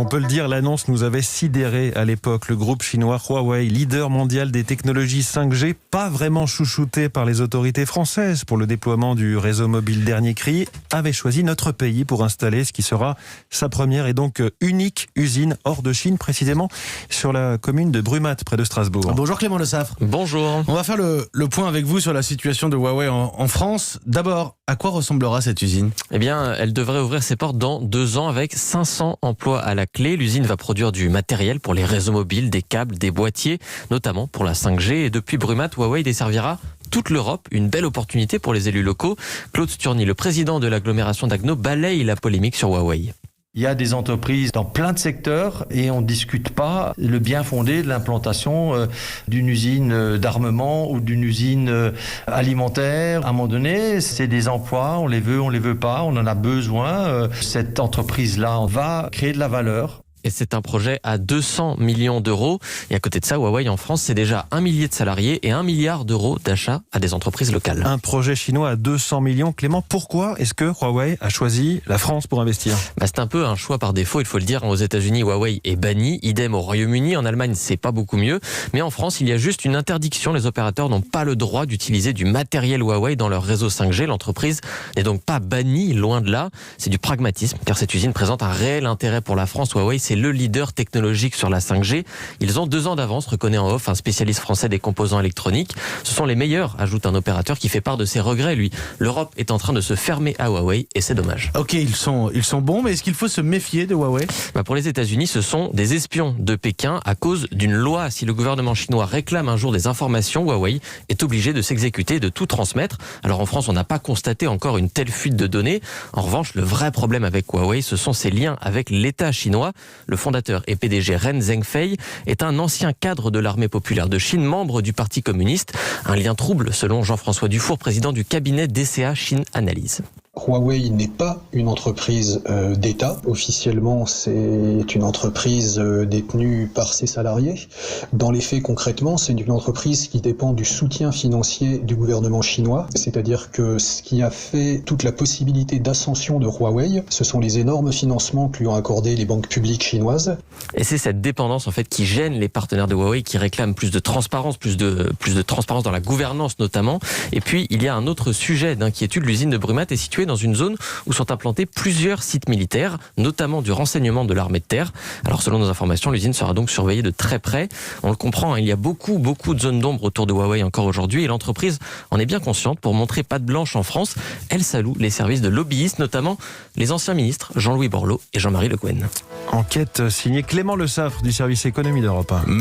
On peut le dire, l'annonce nous avait sidéré à l'époque. Le groupe chinois Huawei, leader mondial des technologies 5G, pas vraiment chouchouté par les autorités françaises pour le déploiement du réseau mobile dernier cri, avait choisi notre pays pour installer ce qui sera sa première et donc unique usine hors de Chine, précisément sur la commune de Brumat, près de Strasbourg. Bonjour Clément Le Saffre. Bonjour. On va faire le point avec vous sur la situation de Huawei en France. D'abord, à quoi ressemblera cette usine ? Eh bien, elle devrait ouvrir ses portes dans 2 ans avec 500 emplois à la clé. L'usine va produire du matériel pour les réseaux mobiles, des câbles, des boîtiers, notamment pour la 5G. Et depuis Brumat, Huawei desservira toute l'Europe. Une belle opportunité pour les élus locaux. Claude Sturny, le président de l'agglomération d'Agno, balaye la polémique sur Huawei. Il y a des entreprises dans plein de secteurs et on ne discute pas le bien fondé de l'implantation d'une usine d'armement ou d'une usine alimentaire. À un moment donné, c'est des emplois, on les veut pas, on en a besoin. Cette entreprise-là va créer de la valeur. Et c'est un projet à 200 millions d'euros. Et à côté de ça, Huawei en France, c'est déjà 1 millier de salariés et 1 milliard d'euros d'achats à des entreprises locales. Un projet chinois à 200 millions. Clément, pourquoi est-ce que Huawei a choisi la France pour investir ? C'est un peu un choix par défaut, il faut le dire. Aux États-Unis, Huawei est banni. Idem au Royaume-Uni. En Allemagne, c'est pas beaucoup mieux. Mais en France, il y a juste une interdiction. Les opérateurs n'ont pas le droit d'utiliser du matériel Huawei dans leur réseau 5G. L'entreprise n'est donc pas bannie, loin de là. C'est du pragmatisme, car cette usine présente un réel intérêt pour la France. Huawei, c'est le leader technologique sur la 5G. Ils ont 2 ans d'avance, reconnaît en off un spécialiste français des composants électroniques. Ce sont les meilleurs, ajoute un opérateur qui fait part de ses regrets, lui. L'Europe est en train de se fermer à Huawei et c'est dommage. Ok, ils sont bons, mais est-ce qu'il faut se méfier de Huawei ? Pour les États-Unis, ce sont des espions de Pékin à cause d'une loi. Si le gouvernement chinois réclame un jour des informations, Huawei est obligé de s'exécuter et de tout transmettre. Alors en France, on n'a pas constaté encore une telle fuite de données. En revanche, le vrai problème avec Huawei, ce sont ses liens avec l'État chinois. Le fondateur et PDG Ren Zhengfei est un ancien cadre de l'armée populaire de Chine, membre du Parti communiste. Un lien trouble, selon Jean-François Dufour, président du cabinet DCA Chine Analyse. Huawei n'est pas une entreprise d'État. Officiellement, c'est une entreprise détenue par ses salariés. Dans les faits, concrètement, c'est une entreprise qui dépend du soutien financier du gouvernement chinois. C'est-à-dire que ce qui a fait toute la possibilité d'ascension de Huawei, ce sont les énormes financements que lui ont accordés les banques publiques chinoises. Et c'est cette dépendance en fait qui gêne les partenaires de Huawei qui réclament plus de transparence, plus de transparence dans la gouvernance notamment. Et puis, il y a un autre sujet d'inquiétude. L'usine de Brumat est située dans une zone où sont implantés plusieurs sites militaires, notamment du renseignement de l'armée de terre. Alors selon nos informations, l'usine sera donc surveillée de très près. On le comprend, il y a beaucoup de zones d'ombre autour de Huawei encore aujourd'hui et l'entreprise en est bien consciente. Pour montrer patte blanche en France, elle salue les services de lobbyistes, notamment les anciens ministres Jean-Louis Borloo et Jean-Marie Le Guen. Enquête signée Clément Le Saffre du service économie d'Europe 1.